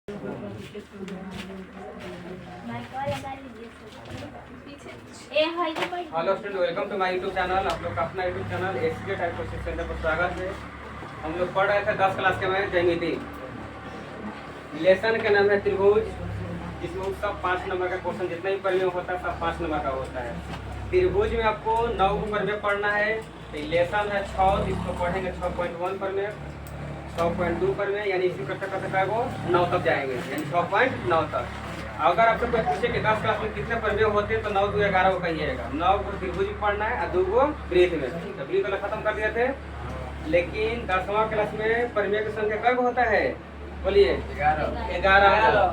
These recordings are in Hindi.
Hello student, welcome to my YouTube channel. आप लोग का अपना YouTube channel SK type coaching centre पर स्वागत है। हम लोग पढ़ रहे थे 10 क्लास के में ज्यामिति। लेसन का नाम है त्रिभुज, जिसमें सब 5 नंबर का क्वेश्चन जितना भी परिमेय होता है सब 5 नंबर का होता है। त्रिभुज में आपको 9 परिमेय पढ़ना है। तो लेसन है 6, इसको पढ़ेंगे 6.1 परिमेय, 6.2 परिमेय, यानी इसी करते करते वो 9 तक जाएंगे, यानी 6.9 तक। अगर आपसे कोई पूछे कि 10 क्लास में कितने परिमेय होते हैं तो 9 2 11 को कहिएगा। 9 को त्रिभुज में पढ़ना है और 2 को वृत्त में। तो वृत्त वाला खत्म कर दिए थे, लेकिन 10वां क्लास में परिमेय की संख्या कब होता है? बोलिए 11।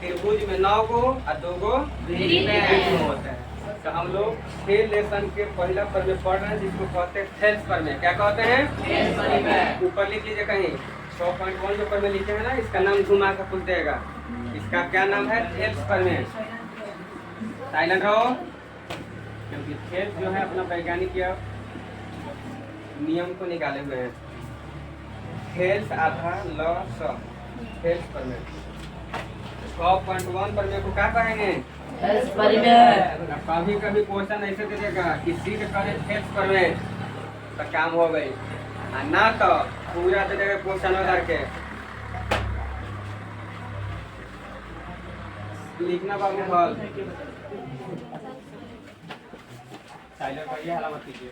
त्रिभुज में 9 को और 2 को वृत्त में होता है। तो हम लोग 6 लेसन के पहला परिमेय पढ़ रहे हैं, जिसको कहते हैं थेल्स परिमेय। क्या कहते हैं? ऊपर लिख लीजिए कहीं 6.1 जो परिमेय लिखे हैं ना, इसका नाम घुमा कर पूछ देगा। इसका क्या नाम है? थेल्स परिमेय। साइलेंट रहो, क्योंकि थेल्स जो है अपना वैज्ञानिक या नियम को निकाले हुए हैं। थेल्स आधा ल स, थेल्स परिमेय। 6.1 परिमेय को क्या कहेंगे? थेल्स परिमेय। कभी कभी क्वेश्चन ऐसे दे देगा कि सीध करे थेल्स परिमेय, तो काम हो गई। ना तो पूरा दे देगा क्वेश्चन करके लिखना बाबू हल। साइलेंट करिए, हल्ला मत कीजिए।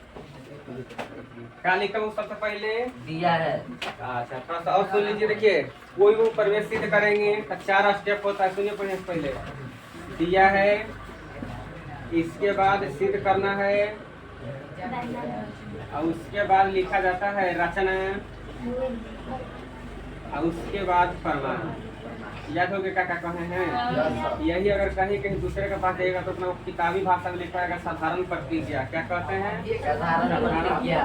क्या लिखा हूँ? सबसे पहले दिया है। अच्छा, थोड़ा सा और सुन लीजिए। देखिए, कोई वो परिमेय सिद्ध करेंगे तो 4 स्टेप होता है। सुनिए पहले दिया है, इसके बाद सिद्ध करना है, और उसके बाद लिखा जाता है रचना, और उसके बाद प्रमाण। याद हो गया क्या क्या कहे हैं? यही अगर कहीं कहीं दूसरे के पास जाएगा तो अपना किताबी भाषा में लिखा जाएगा साधारण प्रतिज्ञा। क्या कहते हैं? साधारण प्रतिज्ञा।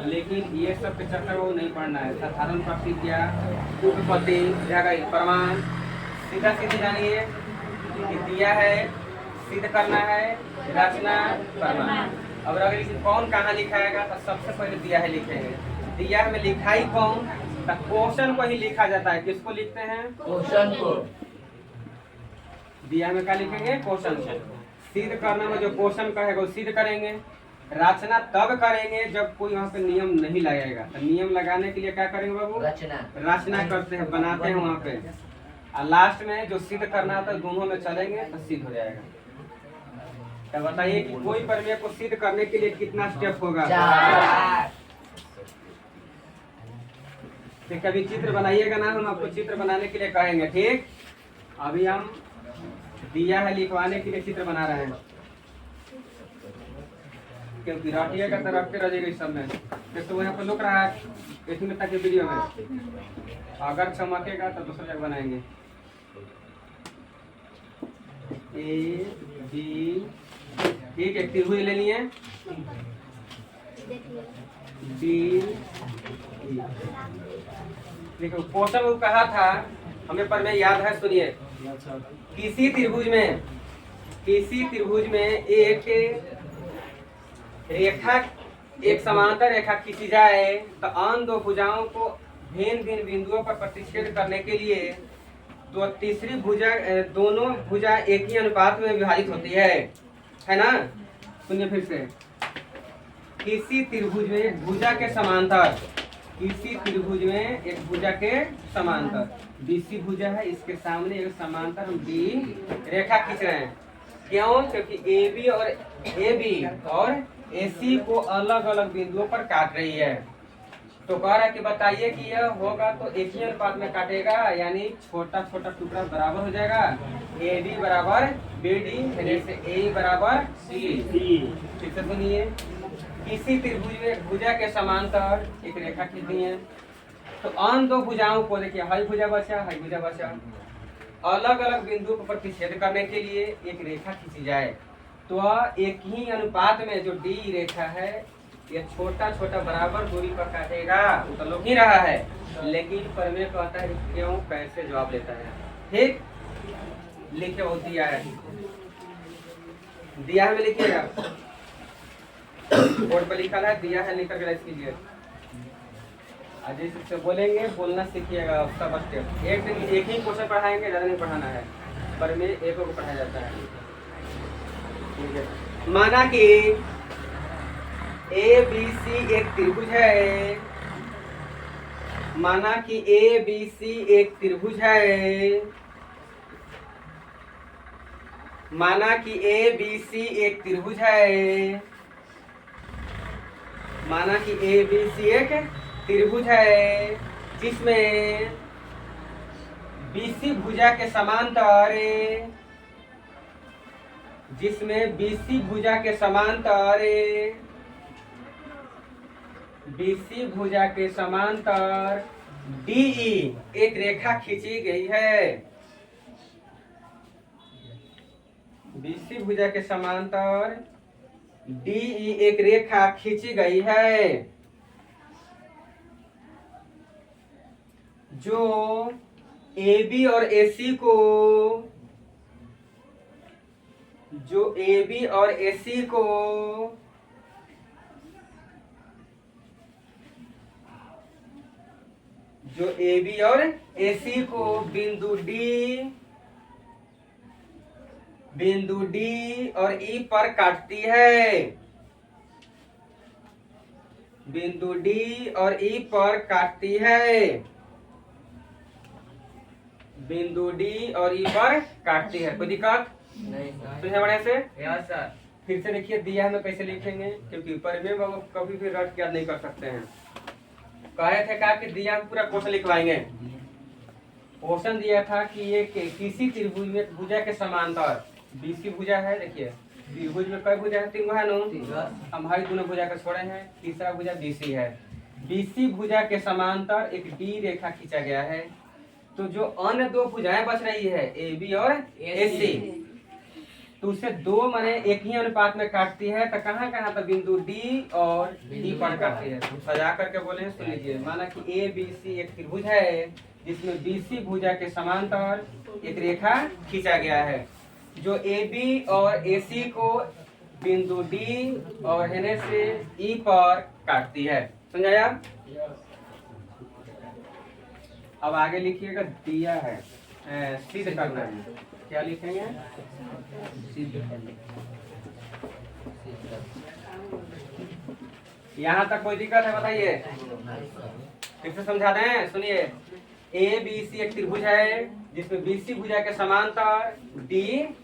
लेकिन ये सब के चक्कर वो नहीं पढ़ना है। साधारण प्रतिज्ञा, उत्पत्ति, प्रमाण, सीधा सीधी जानिए कि दिया है, सिद्ध करना है, रचना, प्रमाण। अब अगर कौन कहाँ लिखाएगा तो सबसे पहले दिया है लिखेंगे। दिया है में लिखाई कौन? क्वेश्चन को ही लिखा जाता है। किसको लिखते हैं? क्वेश्चन को। दिया में क्या लिखेंगे? क्वेश्चन को। सिद्ध करने में जो क्वेश्चन कहेगा वो सिद्ध करेंगे। रचना तब करेंगे जब कोई वहाँ पे नियम नहीं लगाएगा। तो नियम लगाने के लिए क्या करेंगे बाबू? रचना करते हैं, बनाते हैं वहाँ पे। और लास्ट में जो सिद्ध करना होता है दोनों में चलेंगे तो सिद्ध हो जाएगा। तो बताइए कि कोई परिमेय को सिद्ध करने के लिए कितना स्टेप होगा? 4। तो कभी चित्र बनाइएगा ना, हम आपको चित्र बनाने के लिए कहेंगे, ठीक? अभी हम दिया है लिखवाने के लिए चित्र बना रहे हैं, क्योंकि रटिएगा तो रखते रहिएगा इस सब में। तो वहाँ पर लुक रहा है इसमें तक वीडियो में, अगर चमकेगा तो दूसरी जगह बनाएंगे। ए बी, ठीक, एक त्रिभुज ले लिए, बी। देखो क्वेश्चन वो कहा था हमें परिमेय याद है, सुनिए। किसी त्रिभुज में एक रेखा, एक समांतर रेखा खींची जाए तो अन्य 2 भुजाओं को भिन्न भिन्न बिंदुओं पर प्रतिच्छेद करने के लिए तो तीसरी भुजा, दोनों भुजा एक ही अनुपात में विभाजित होती है ना? सुनिए फिर से। किसी त्रिभुज में एक भुजा के समांतर, किसी त्रिभुज में एक भुजा के समांतर, बीसी भुजा है, इसके सामने एक समांतर हम बी रेखा खींच रहे हैं। क्यों? क्योंकि AB और AB और AC को अलग अलग बिंदुओं पर काट रही है। तो कह रहा है कि बताइए कि यह होगा तो एक ही अनुपात में काटेगा, यानी छोटा छोटा टुकड़ा बराबर हो जाएगा। AD बराबर BD, जैसे A बराबर C। ठीक से सुनिए, किसी त्रिभुज में भुजा के समांतर एक रेखा खींचनी है तो अन्य 2 भुजाओं को, देखिए हाई भुजा बचा, हाई भुजा बचा, अलग अलग बिंदु पर प्रतिच्छेद करने के लिए एक रेखा खींची जाए तो एक ही अनुपात में जो D रेखा है ये छोटा छोटा बराबर दूरी पर काटेगा। वो तो लोग ही रहा है, लेकिन परिमेय कहता है क्यों, कैसे जवाब लेता है। ठीक, लिखे वो दिया है, दिया है में लिखिएगा, बोर्ड पर लिखा है दिया है, लिखकर गलत कीजिए। आज जैसे बोलेंगे, बोलना सीखिएगा सब स्टेप। एक दिन एक ही क्वेश्चन पढ़ाएंगे, ज़्यादा नहीं पढ़ाना है, पर में एक को पढ़ाया जाता है। ठीक है, माना कि ए बी सी एक त्रिभुज है। माना कि ए बी सी एक त्रिभुज है। माना कि ए बी सी एक त्रिभुज है। माना कि ए बी सी एक त्रिभुज है, जिसमें बीसी भुजा के समांतर, जिसमें बीसी भुजा के समांतर, बीसी भुजा के समांतर डीई एक रेखा खींची गई है। बीसी भुजा के समांतर डीई एक रेखा खींची गई है, जो AB और AC को, जो AB और AC को जो AB और AC को बिंदु D और E पर काटती है। बिंदु D और E पर काटती है। बिंदु D और E पर काटती है। कोई दिक्कत नहीं? सुनिए बड़े से। Yes sir. फिर से देखिए, दिया हमें कैसे लिखेंगे, क्योंकि ऊपर में हम कभी भी रट याद नहीं कर सकते हैं। कहे थे क्या कि दिया हम पूरा क्वेश्चन लिखवाएंगे। क्वेश्चन दिया था कि ये किसी त्रिभुज में भुजा के समांतर बीसी भुजा है। देखिए त्रिभुज में कई भुजा है? 3 है नो। हम भाई दोनों भुजा के छोड़े हैं, तीसरा भुजा बीसी है। बीसी भुजा के समांतर एक डी रेखा खींचा गया है। तो जो अन्य 2 भुजाएं बच रही है AB और AC, तो उसे 2 माने एक ही अनुपात में काटती है। तो कहाँ कहाँ? तो बिंदु D और E पर काटती है। सजा करके बोले हैं, सुन लीजिए। माना कि ABC एक त्रिभुज है, जिसमें BC भुजा के समांतर एक रेखा खींचा गया है, जो AB और AC को बिंदु D और हेने से E पर काटती है। समझाया? अब आगे लिखिएगा, दिया है सिद्ध करना है। क्या लिखेंगे? सिद्ध करना। यहाँ तक कोई दिक्कत है बताइए? फिर से समझा दें, सुनिए। ABC एक त्रिभुज है, जिसमें BC भुजा के समांतर D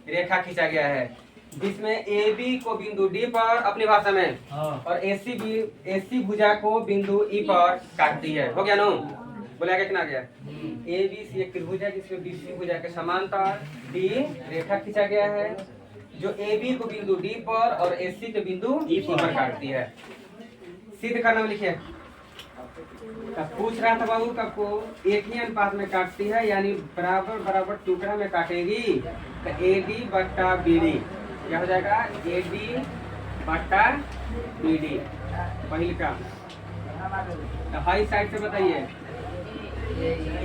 रेखा खींचा गया है, जिसमें AB को बिंदु D पर अपनी भाषा में और AC भुजा को बिंदु E पर काटती है। हो गया नो? बोला कितना गया? ABC एक त्रिभुज है, जिसमें BC भुजा के समांतर D रेखा खींचा गया है, जो AB को बिंदु D पर और AC के बिंदु E पर काटती है। सिद्ध करना में लिखिए। पूछ रहा था बाबू कब को एक ही अनुपात में काटती है, यानी बराबर बराबर टुकड़ा में काटेगी। तो AD बट्टा BD क्या हो जाएगा? AD बट्टा BD पहले का। तो हाई साइड से बताइए,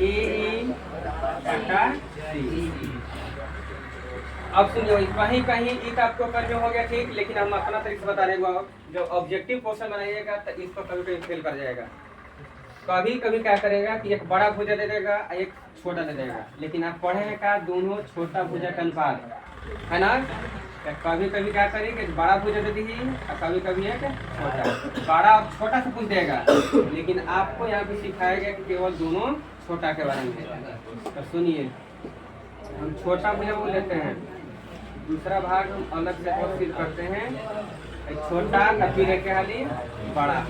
AE बट्टा C। अब सुनिए, कहीं कहीं इत आपको करने हो गया ठीक, लेकिन हम अपना तरीके से बता रहे हैं। जब ऑब्जेक्टिव क्वेश्चन बनाइएगा तो इसको कभी कभी फेल कर जाएगा। कभी कभी क्या करेगा कि एक बड़ा भुजा दे देगा, एक छोटा दे देगा, लेकिन आप पढ़े हैं का दोनों छोटा भुजा का अनुपात है ना। कभी कभी क्या करेंगे, बड़ा भुजा दे दी और कभी कभी एक छोटा। बड़ा छोटा से पूछ देगा, लेकिन आपको यहाँ पे सिखाएगा कि केवल दोनों छोटा के बारे में। तो सुनिए, हम छोटा भुजा बोल लेते हैं, दूसरा भाग हम अलग से कोशिश करते हैं। छोटा फिर एक हाली बड़ा,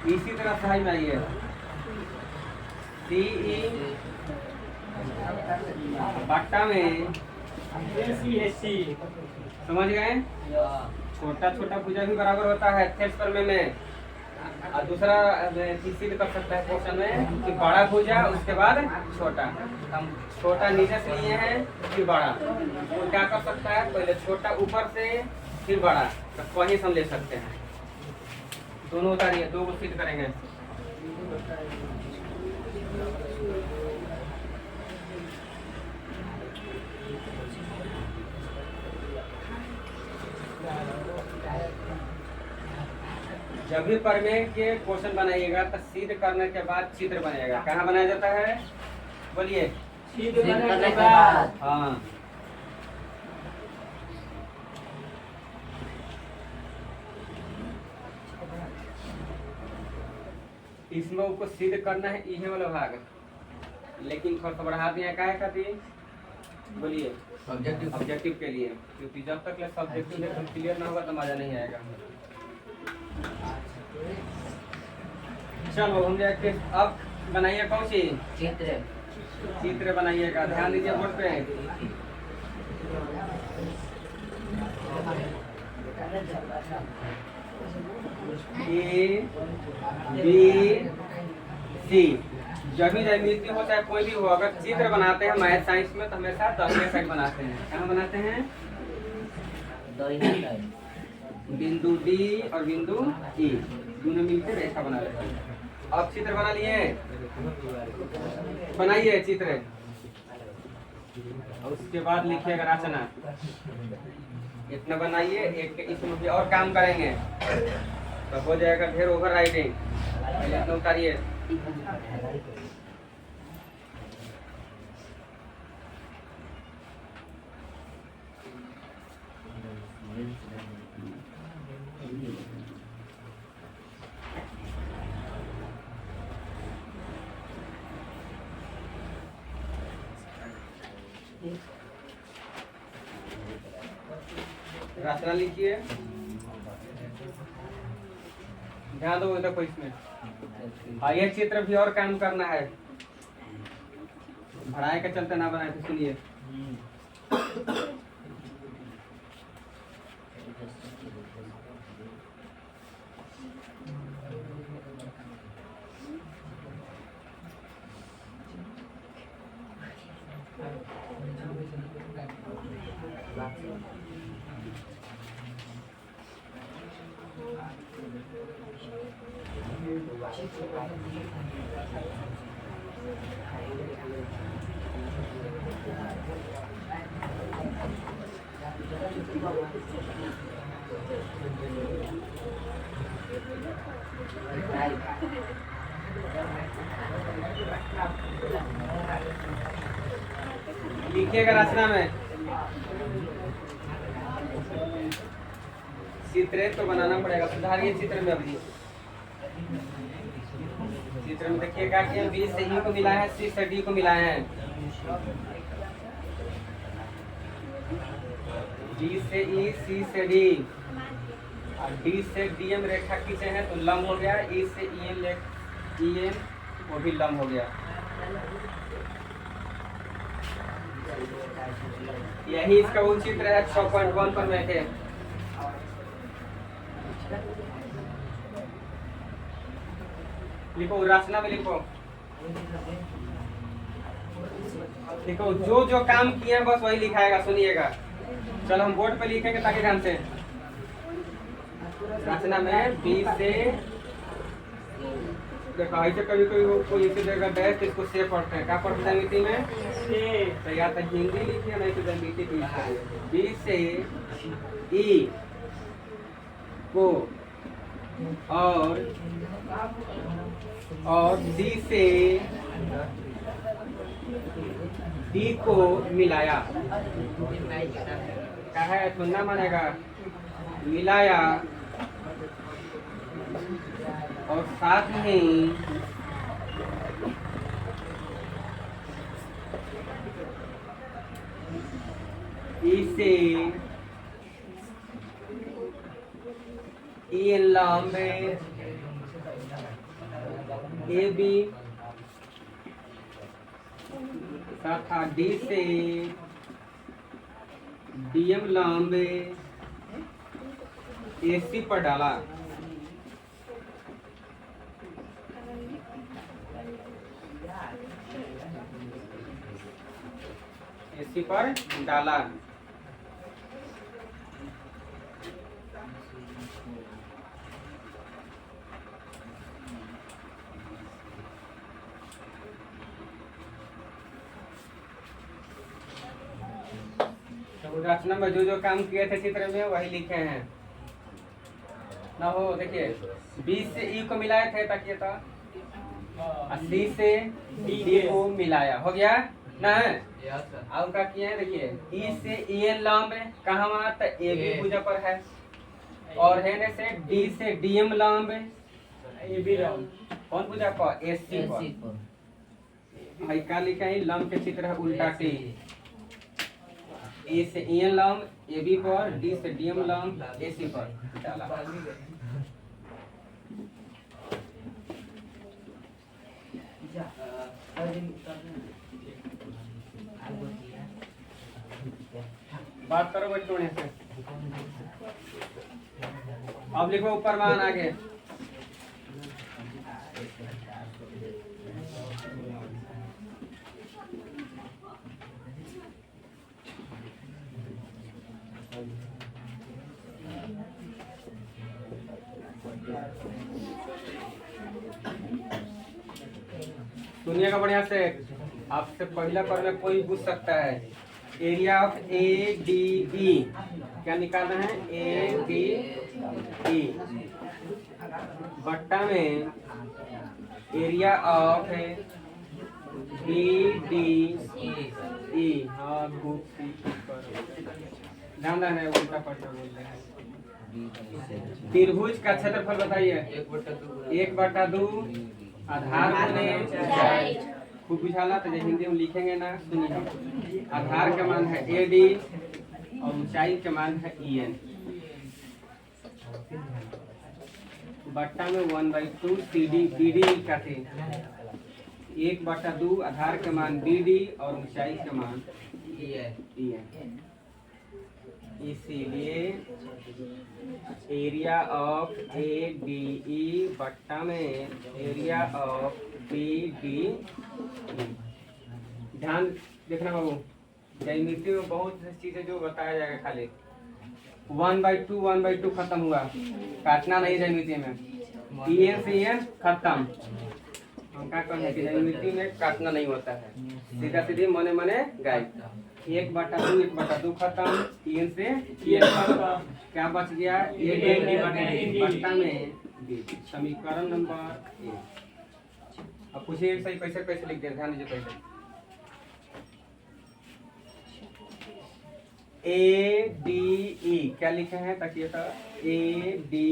इसी तरह समझ में आइए। CE बट्टा में AC समझ गए? छोटा छोटा भुजा भी बराबर होता है थेल्स पर में। और दूसरा सिद्ध कर सकता है क्वेश्चन में कि बड़ा भुजा उसके बाद छोटा। हम छोटा नीचे से लिए हैं फिर बड़ा, तो क्या कर सकता है? पहले छोटा ऊपर से फिर बड़ा, तो वहीं से हम ले सकते हैं। दोनों उतारिए, 2 को सिद्ध करेंगे। जब भी प्रमेय के क्वेश्चन बनाइएगा तो सिद्ध करने के बाद चित्र बनेगा। कहाँ बनाया जाता है, बोलिए। सिद्ध करने के बाद। हाँ, इसमें उसको सिद्ध करना है, इहे वाला भाग। लेकिन थोड़ा सा बढ़ा दिया क्या है खाती, बोलिए। ऑब्जेक्टिव के लिए, क्योंकि जब तक सब्जेक्टिव क्लियर ना होगा तो मजा नहीं आएगा। चलो हम देखते, अब बनाइए कौन सी चित्र। चित्र बनाइएगा। ध्यान दीजिए बोर्ड पे। ए बी सी, जब भी ज्यामिति हो चाहे कोई भी हो, अगर चित्र बनाते हैं मैथ साइंस में तो हमेशा दाहिने साइड बनाते हैं। कहाँ बनाते हैं, बिंदु डी और बिंदु ई दोनों मिलकर रेखा बना लेते हैं। अब चित्र बना लिए, बनाइए चित्र। और उसके बाद लिखिएगा रचना। इतना बनाइए, एक इसमें भी और काम करेंगे तो हो जाएगा ढेर ओवर राइटिंग। पहले इतना उतारिए। रचना लिखिए, ध्यान दो देखो इसमें। हाँ, ये चित्र भी और काम करना है, भराए के चलते ना बनाए तो सुनिए। लिखिएगा रचना में। चित्र तो बनाना पड़ेगा, सुधारिए चित्र में। अभी चित्र में देखिएगा कि बी से ई को मिला है, सी से डी को मिला है। बी से ई, सी से डी और डी से डीएम रेखा खींचे हैं तो लंब हो गया। ई से ईएम वो भी लंब हो गया। यही इसका वो चित्र है 6.1 पर बैठे। लिखो रचना में, लिखो लिखो जो जो काम किए हैं बस वही लिखाएगा, सुनिएगा। चलो हम बोर्ड पे लिखेंगे ताकि ध्यान से। रचना में बी से देखो, ऐसे कभी कभी वो कोई इसी जगह डैश तो इसको से पढ़ते हैं। क्या पढ़ते हैं ज्यामिति में? से। तो या तो हिंदी लिखिए नहीं तो ज्यामिति को लिखिए। बी से ई को और सी से डी को मिलाया। क्या है, सुनना मानेगा। मिलाया और साथ ही इसे ए लंब ए बी तथा डी से डीएम लंब एसी पर डाला। एसी पर डाला। रचना में जो जो काम किए थे चित्र में वही लिखे हैं। ना हो। देखिए बी से ई को मिलाए थे ताकि था, सी से डी को मिलाया, हो गया ना है। अब क्या किए हैं, देखिए ई से ई एन लंब कहाँ वहाँ तो ए बी भुजा पर है, और है न से डी से डी एम लंब ए बी लंब कौन भुजा पर, एस सी पर। भाई क्या लिखा है, लंब के चित्र है उल्टा टी। ए से ई एन लंब ए बी पर, डी से डी एम लंब ए सी पर डाला। बात करो बच्चों से। अब लिखो ऊपर मान आगे। सुनिएगा बढ़िया से, आपसे पहला पर में कोई पूछ सकता है। Area of A D E क्या निकालना है, ए डी ई बट्टा में area of B D E. हाँ खूब ध्यान देना है, उल्टा पलटा बोल रहे हैं। त्रिभुज का क्षेत्रफल बताइए। 1/2 आधार गुने ऊंचाई। खूब बुझाला तो हिंदी में लिखेंगे ना, सुनिए। आधार का मान है ए डी और ऊंचाई का मान है ई एन, बट्टा में 1/2 सी डी बी डी काटे। 1/2 आधार का मान बी डी और ऊंचाई का मान ई एन। इसीलिए area of A D E बट्टा में एरिया ऑफ बी डी। ध्यान देखना बाबू, ज्यामिति में बहुत सी चीजें जो बताया जाएगा, खाली 1/2 खत्म हुआ, काटना नहीं ज्यामिति में। ई एन से ई एन खत्म। हम क्या कहें कि ज्यामिति में काटना नहीं होता है, सीधा सीधे मने मने गायब। 1/2 खत्म, ई एन से ई एन खत्म, क्या बच गया, बट्टा में समीकरण नंबर 1। अब पूछिए सही कैसे लिख दे, ध्यान दीजिए पहले। ए डी ई क्या लिखे हैं ताकि ए डी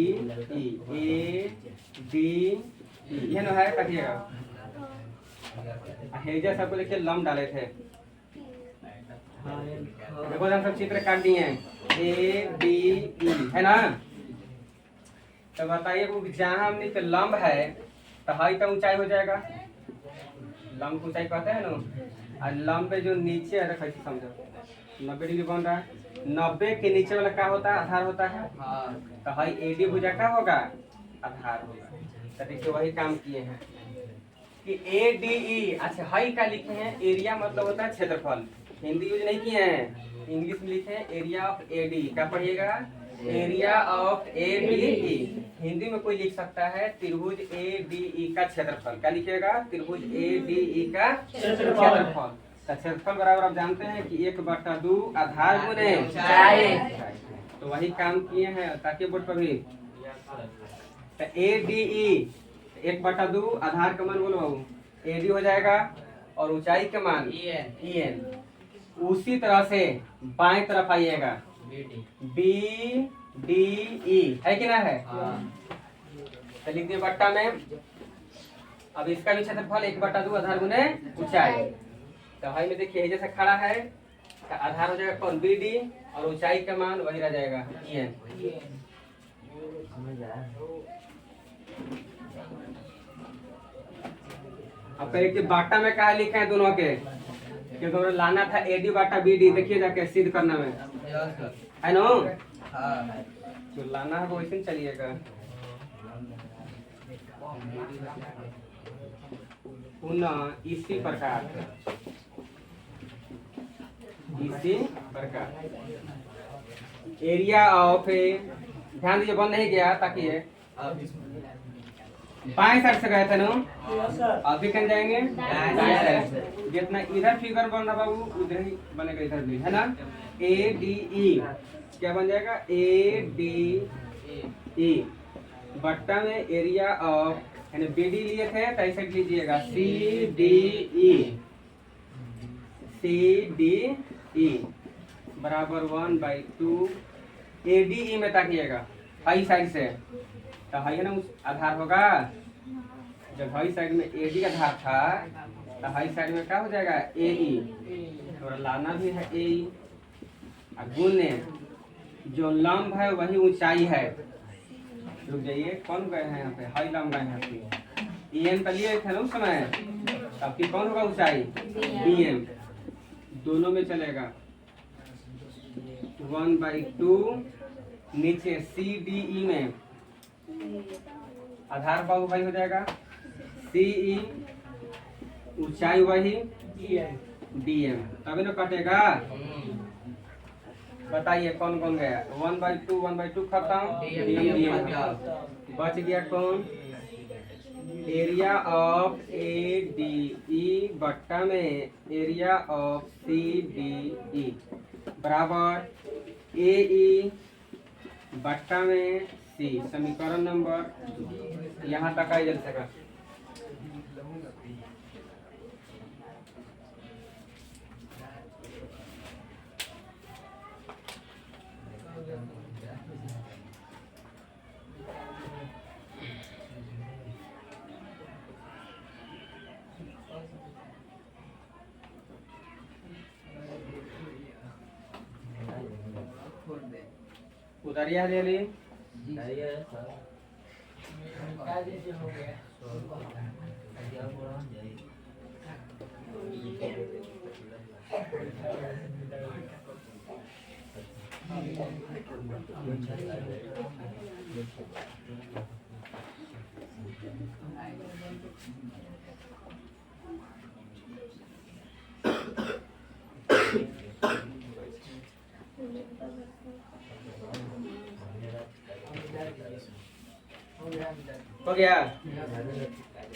ई ये ना है ताकिएगा। हेजा सबको देखिए लम डाले थे, देखो हम सब चित्र काट दिए हैं। ए डी ई है ना, तो बताइए जहाँ हमने तो लंब है तो हाई तो ऊंचाई हो जाएगा, लंब ऊंचाई कहते हैं ना। और लंब पे जो नीचे है कैसे समझो, 90 डिग्री बन रहा है, 90 के नीचे वाला क्या होता है, आधार होता है। तो हाई ए डी भुजा क्या होगा, आधार होगा। तो देखिए वही काम किए हैं कि ए डी ई। अच्छा हाई का लिखे हैं, एरिया मतलब होता है क्षेत्रफल, हिंदी यूज नहीं किए हैं, इंग्लिश में लिखे हैं एरिया ऑफ ए डी। क्या पढ़िएगा, एरिया ऑफ ए डी ई। हिंदी में कोई लिख सकता है त्रिभुज ए डी ई का क्षेत्रफल, क्या लिखिएगा, त्रिभुज ए डी ई का क्षेत्रफल। क्षेत्रफल बराबर आप जानते हैं कि 1/2 आधार गुने ऊंचाई। तो वही काम किए हैं ताकि बोर्ड पर भी। तो ए डी ई 1/2 आधार का मान बोलो बाबू, ए डी हो जाएगा और ऊंचाई का मान ई एन। उसी तरह से बाएं तरफ आइएगा, बी डी ई है कि ना है। तो लिख दिए बट्टा में। अब इसका भी क्षेत्रफल 1/2 आधार गुने ऊंचाई। तो हाई में देखिए जैसे खड़ा है तो आधार हो जाएगा कौन, बी डी, और ऊंचाई का मान वही रह जाएगा ई एन। अब कहिए बाटा में कहा लिखे हैं दोनों के, क्योंकि हमें लाना था एडी बाटा बी डी। देखिए जाके सिद्ध करना में है ना, जो लाना है वो वैसे चलिएगा। पुनः इसी प्रकार एरिया ऑफ ध्यान दीजिए, बंद नहीं गया ताकि बाएं साइड से गए थे ना, अभी कहीं जाएंगे दाएं साइड से। जितना इधर फिगर बन रहा बाबू उधर ही बनेगा इधर भी, है ना। ए डी ई क्या बन जाएगा, ए डी ई बट्टा में एरिया ऑफ यानी बी डी लिए थे तो ऐसे लीजिएगा सी डी ई बराबर 1/2 ए डी ई में ताकिएगा हाई साइड से तो हाई है ना उस आधार होगा। जब हाई साइड में ए डी आधार था तो हाई साइड में क्या हो जाएगा ए ई और लाना भी है ए ई गुने जो लंब है वही ऊंचाई है। रुक जाइए कौन गए हैं यहाँ पे हाई लंब गए हैं ई एम तो लिए थे ना उस समय तब की कौन होगा ऊंचाई बी एम दोनों में चलेगा 1/2 नीचे सी डी ई में आधार बाहु भाई हो जाएगा सी ई ऊंचाई वही डी एम तभी ना कटेगा। बताइए कौन कौन गया 1/2 खत्म डी एम बच गया कौन area of A D E बट्टा में area of C D E बराबर ए ई बट्टा में सी। समीकरण नंबर यहाँ तक आई जल सका। उधरिया ले ली हो गया।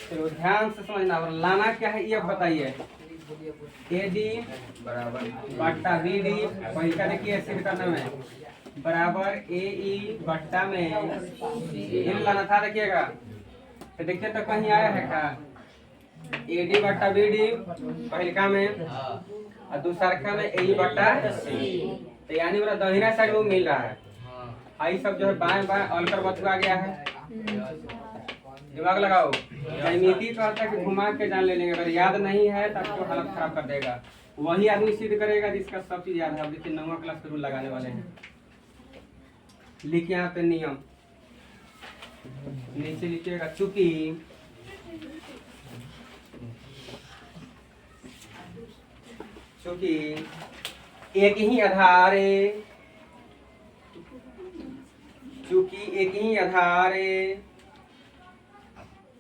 चलो ध्यान से समझना और लाना क्या है ये बताइए। ए डी बराबर बट्टा बी डी वही देखिए सिद्ध करने में बराबर ए ई बट्टा में इन लाना था देखिएगा। तो देखिए तो कहीं आया है क्या ए डी बट्टा बी डी पहलका में और दूसरा में ए ई बट्टा तो यानी मेरा दाहिना साइड में मिल रहा है। आई सब जो है बाएं बाएं अलकर बचवा गया है। दिमाग लगाओ ज्यामिति कहता है कि घुमा के जान ले लेंगे अगर याद नहीं है तो आपको हालत खराब कर देगा। वही आदमी सिद्ध करेगा जिसका सब चीज याद है। अब देखिए 9वां क्लास के रूल लगाने वाले हैं। लिखिए यहाँ पे नियम नीचे लिखिएगा चूंकि एक ही आधार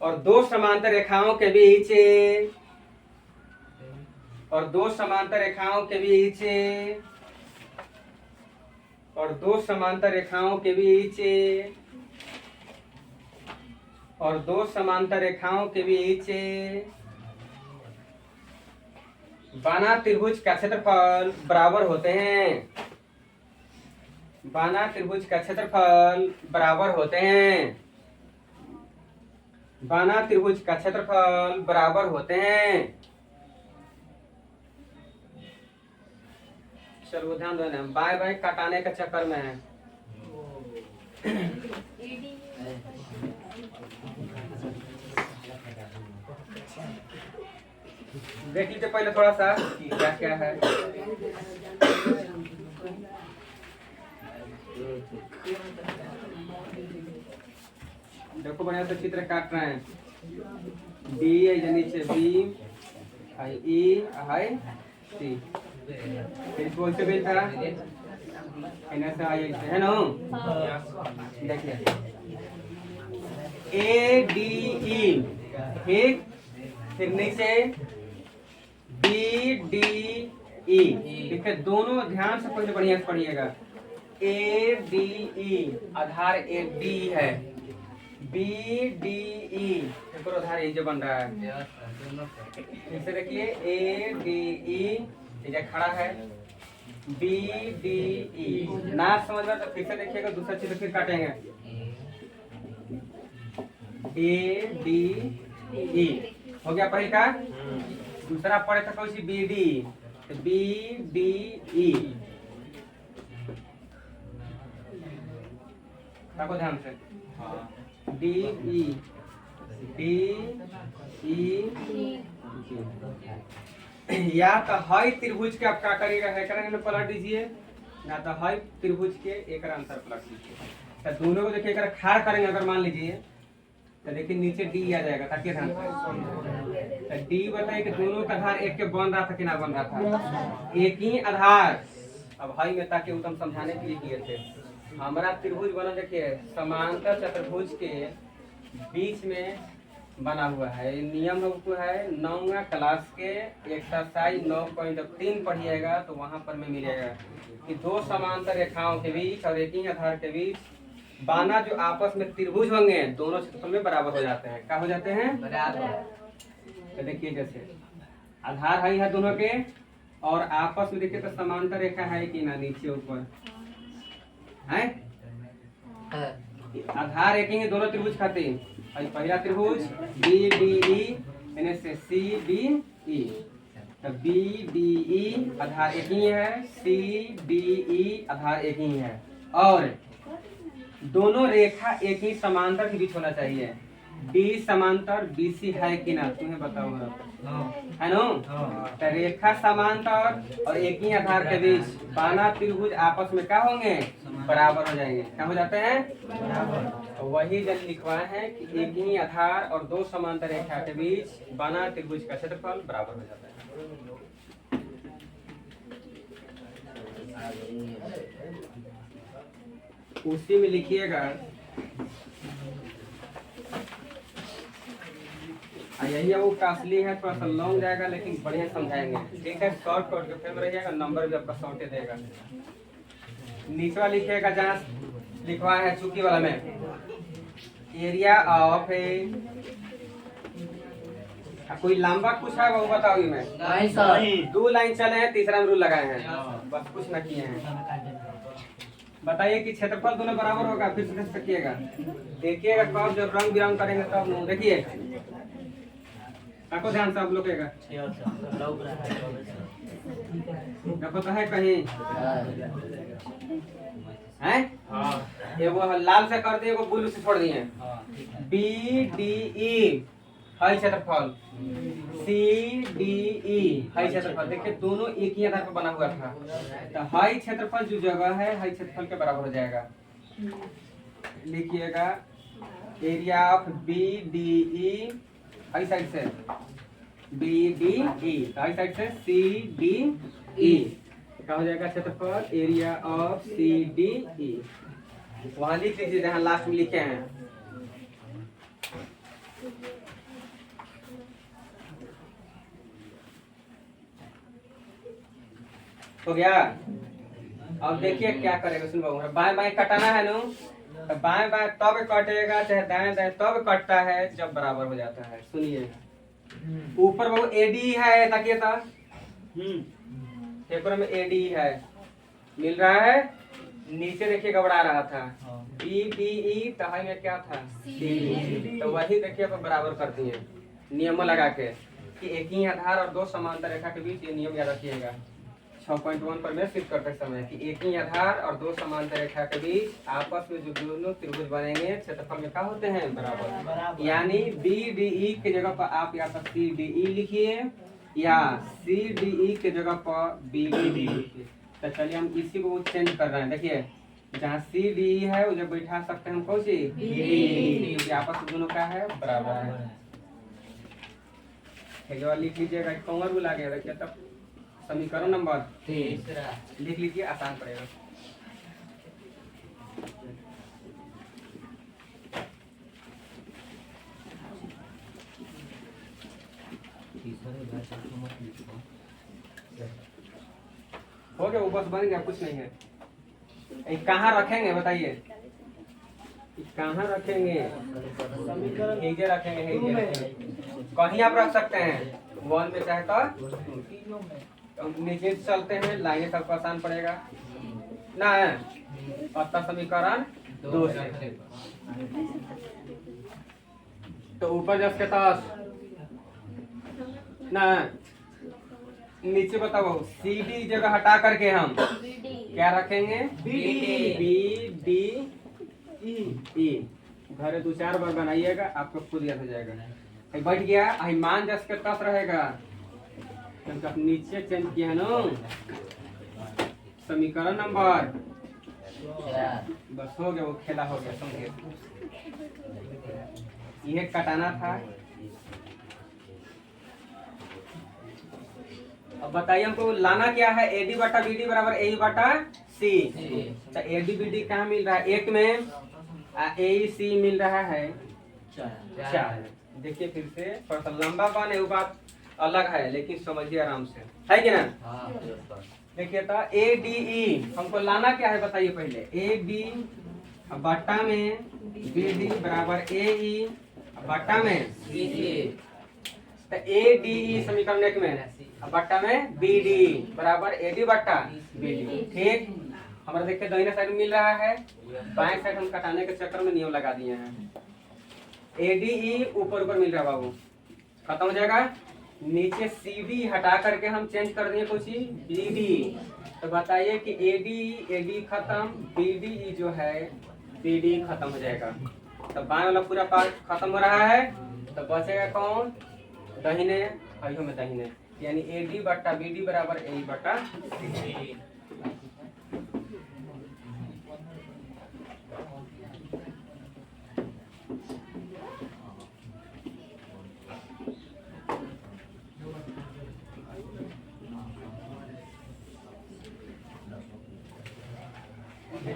और दो समांतर रेखाओं के बीच और दो समांतर रेखाओं के बीच और दो समांतर रेखाओं के बीच और दो समांतर रेखाओं के बीच बाना त्रिभुज का क्षेत्रफल बराबर होते हैं। बाना त्रिभुज का क्षेत्रफल बराबर होते हैं। बाना त्रिभुज का क्षेत्रफल बराबर होते हैं। चलो ध्यान देना बाएं बाएं कटाने के चक्कर में है। देख लीजिए पहले थोड़ा सा क्या क्या है। देखो बढ़िया से चित्र काट रहे हैं। बी है नीचे बी आई ई आई सी फिर बोल से भी था ऐसा आई है ना। देखिए ए डी ई ठीक फिर नीचे बी डी ई ठीक है। दोनों ध्यान से पहले बढ़िया से पढ़िएगा। ए D E Aadhaar A D है बी डी ई आधार ए जो बन रहा है। फिर से देखिए ए डी ई खड़ा है बी डी ई ना समझ में तो फिर से देखिएगा दूसरा चित्र फिर काटेंगे। ए डी ई हो गया पहले का। दूसरा पढ़े था कौन सी B D, B D E देखो ध्यान से, डी ई डी ई या तो हई त्रिभुज के आप क्या करिएगा है करेंगे पलट दीजिए, या तो हई त्रिभुज के एक अंतर पलट दीजिए। तो दोनों को देखिए एक खाड़ करेंगे अगर मान लीजिए तो देखिए नीचे डी आ जाएगा ताकि ध्यान से। तो डी बताइए कि दोनों का आधार एक के बन रहा था कि ना बन रहा था, एक ही आधार। अब हई में ताकि उत्तम समझाने के लिए किए थे। हमारा त्रिभुज बना देखिए समांतर चतुर्भुज के बीच में बना हुआ है। नियम हमको है 9वां क्लास के एक्सरसाइज 9.3 पढ़िएगा तो वहां पर में मिलेगा कि दो समांतर रेखाओं के बीच और एक ही आधार के बीच बाना जो आपस में त्रिभुज होंगे दोनों क्षेत्रफल में बराबर हो जाते हैं। क्या हो जाते हैं? बराबर। तो देखिए जैसे आधार है दोनों के और आपस में देखिए तो समांतर रेखा है कि ना नीचे ऊपर है। आधार एक ही दोनों त्रिभुज खातिर पहला त्रिभुज बी डी ई यानी से सी डी ई, तो बी डी ई आधार एक ही है, सी डी ई आधार एक ही है और दोनों रेखा एक ही समांतर के बीच होना चाहिए। डी समांतर बी सी है कि ना तुम्हें बताओ है नो। तो रेखा समांतर और एक ही आधार के बीच बाना त्रिभुज आपस में क्या होंगे? बराबर हो जाएंगे। क्या हो जाते हैं? बराबर। वही जब लिखवाए हैं कि एक ही आधार और दो समांतर रेखा के बीच बाना त्रिभुज का क्षेत्रफल बराबर हो जाता है। उसी में लिखिएगा यही है वो कास्टली है, थोड़ा सा लॉन्ग जाएगा लेकिन बढ़िया समझाएंगे। ठीक है, शॉर्ट कट के फ्रेम रहिएगा, नंबर भी आपका शॉर्ट देगा। नीचवा लिखिएगा जहाँ लिखवा है चुकी वाला में एरिया ऑफ ए, कोई लंबा कुछ है वो बताओ। मैं नहीं सर, 2 लाइन चले हैं, तीसरा में रूल लगाए हैं, बस कुछ न किए हैं। बताइए कि क्षेत्रफल दोनों बराबर होगा, फिर से देखिएगा, देखिएगा कब जब रंग बिरंग करेंगे तब देखिए आपको ध्यान से आप लोग देखो तो है कहीं है एगो लाल से कर दिए एगो ब्लू से छोड़ दिए। बी डी ई है क्षेत्रफल, सी डी ई है क्षेत्रफल। देखिए दोनों एक ही आधार पर बना हुआ था, तो हाई क्षेत्रफल जो जगह है हाई क्षेत्रफल के बराबर हो जाएगा। लिखिएगा area of B D E high side से B D E, high side से सी डी ई, क्या हो जाएगा क्षेत्रफल area of C D E. वहां लिख लीजिए जहां लास्ट में लिखे हैं। हो गया। अब देखिए क्या करेगा, सुन बाबू बाएं बाएं कटाना है नो, तो बाएं बाएं तब कटेगा चाहे दाएं दाएं तब कटता है जब बराबर हो जाता है। सुनिए ऊपर बाबू एडी है ताकि था पेपर में एडी है मिल रहा है, नीचे देखिए घबरा रहा था बी डी ई, तो में क्या था सी, तो वही देखिए अब बराबर कर दिए नियम लगा के कि एक ही आधार और दो समांतर रेखा के बीच। ये नियम याद रखिएगा 6.1 पर मैं सिद्ध करते समय कि एक ही आधार और दो समांतर रेखा के बीच आपस में जो दोनों त्रिभुज बनेंगे क्षेत्रफल में क्या होते हैं? बराबर। यानी बी डी ई के जगह पर आप या तो सी डी ई लिखिए या सी डी ई के जगह पर बी डी ई लिखिए। तो चलिए हम इसी को चेंज कर रहे हैं। देखिए जहाँ सी डी ई है उसे बैठा सकते हैं हम कौन सी क्योंकि आपस में दोनों का है बराबर है। लिख लीजिएगा कौन रूल आ गया। देखिए तब समीकरण नंबर 3 लिख लीजिए, आसान पड़ेगा। हो गया वो बस बन गया, कुछ नहीं है। कहाँ रखेंगे बताइए, कहाँ रखेंगे? हेजे रखेंगे, हेजे रखेंगे। कहीं आप रख सकते हैं 1 में चाहे तो नीचे चलते हैं, लाइनें सबको आसान पड़ेगा ना। अतः समीकरण 2 से तो ऊपर जस के तास ना, नीचे बताओ सी डी जगह हटा करके हम क्या रखेंगे? B D E. घर 2-4 बार बनाइएगा, आपको खुद याद हो जाएगा। बैठ गया, मान जस के तस रहेगा, तो नीचे चेंज किया है ना समीकरण नंबर, बस हो गया, वो खेला हो गया, समझे? यह कटाना था। अब बताइए हमको लाना क्या है? एडी बटा बीडी बराबर ए बटा सी। तो एडी बीडी कहाँ मिल रहा है? एक में ए सी मिल रहा है 4। देखिए फिर से थोड़ा सा लंबा बने, वो बात अलग है, लेकिन समझिए आराम से, है कि ना? देखिए तो ए डी ई हमको लाना क्या है बताइए पहले। ए डी बट्टा में बी डी बराबर ए ई बट्टा में सी डी। तो ए डी ई समीकरण एक में बट्टा में बी डी बराबर ए डी बट्टा बी डी। ठीक, हमारा देखिए दाहिने साइड में मिल रहा है, बाएं साइड हम कटाने के चक्कर में नियम लगा दिए हैं। ए डी ई ऊपर ऊपर मिल रहा है बाबू, खत्म हो जाएगा। नीचे सी डी हटा करके हम चेंज कर दिए कुछ बी डी। तो बताइए कि ए डी खत्म, बी डी जो है बी डी खत्म हो जाएगा। तो बाएं वाला पूरा पार्ट खत्म हो रहा है, तो बचेगा कौन? दाहिने, आइयो में दाहिने, यानी ए डी बट्टा बी डी बराबर ए बट्टा सी।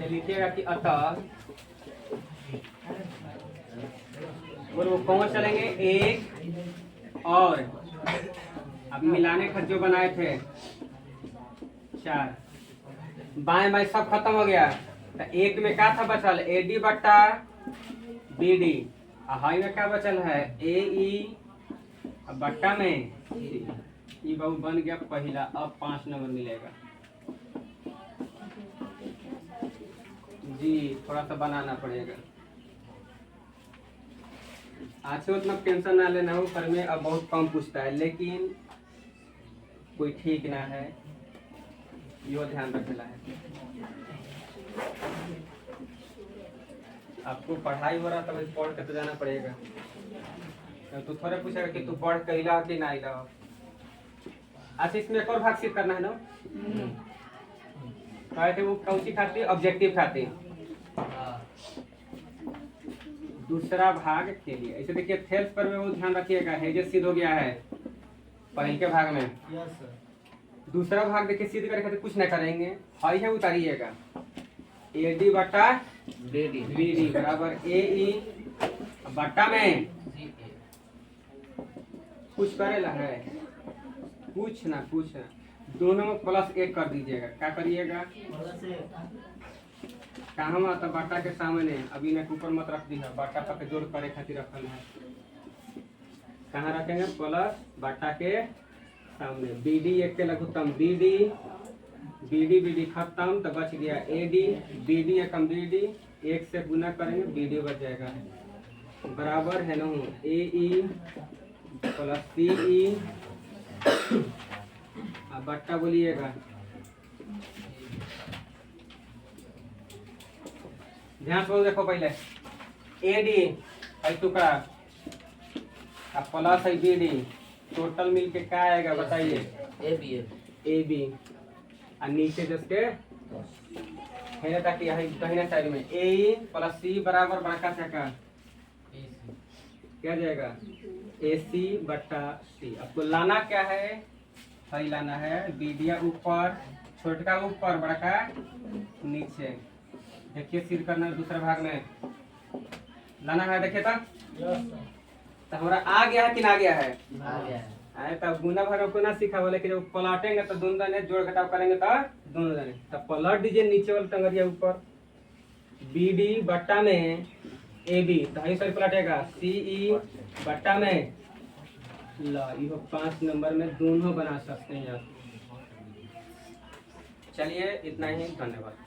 लिखिएगा कि अतः बोलो कौन चलेंगे? एक और अब मिलाने का जो बनाए थे 4, बाएं बाएं सब खत्म हो गया। तो एक में क्या था बचल? ए डी बट्टा बी डी। हाई में क्या बचल है? ए ई बट्टा में सी। ये बाबू बन गया पहला। अब 5 नंबर मिलेगा जी, थोड़ा सा बनाना पड़ेगा। आज से उतना टेंशन ना लेना हो, पर में अब बहुत कम पूछता है, लेकिन कोई ठीक ना है, यो ध्यान रखना है। आपको पढ़ाई हो रहा तब पढ़ के तो जाना पड़ेगा, तो थोड़े पूछेगा कि तू पढ़ के इला कि ना इला। अच्छा, इसमें एक और भाग सिर्फ करना है ना, कहे थे वो कौची खाती? ऑब्जेक्टिव खाती। दूसरा भाग के लिए ऐसे देखिए, थेल्स पर में वो ध्यान रखिएगा, हेजेस सिद्ध हो गया है पहले के भाग में। दूसरा भाग देखिए सिद्ध करके खातिर कुछ ना करेंगे, हाई है उतारिएगा। ए डी बट्टा बी डी बराबर ए ई बट्टा में कुछ करेला है, कुछ ना दोनों में +1 कर दीजिएगा। क्या करिएगा? कहाँ आता बाटा के सामने, अभी ना ऊपर मत रख दी है, बाटा पर जोड़ करे खातिर रखल है। कहाँ रखेंगे? प्लस बाटा के सामने। बी डी एक के लघुत्तम बी डी खत्म, तो बच गया A D. B D Ekam B D, 1 से गुना करेंगे बी डी बच जाएगा, बराबर है ना ए ई प्लस सी ई। अब बट्टा बोलिएगा, ध्यान से देखो पहले। ए डी है टुकड़ा, अब प्लस है बी डी, टोटल मिल के क्या आएगा बताइए? A B. और नीचे जिसके है ताकि दाहिने साइड में ए प्लस सी बराबर बड़का का क्या जाएगा? ए सी बट्टा सी। आपको लाना क्या है? सही लाना है, बीडिया ऊपर, छोटका ऊपर, बड़का नीचे। देखिए सिर करना दूसरे भाग में लाना है। देखिए तो हमारा आ गया है कि ना गया है? आए तब गुना भर को ना सीखा बोले कि जब पलटेंगे तो दोनों दाने जोड़ घटाव करेंगे तो दोनों दाने, तब पलट दीजिए नीचे वाले टंगरिया ऊपर। बी डी बट्टा में ए बी, तो यही सारी पलटेगा सी ई बट्टा में ला। ये 5 नंबर में दोनों बना सकते हैं आप। चलिए इतना ही, धन्यवाद।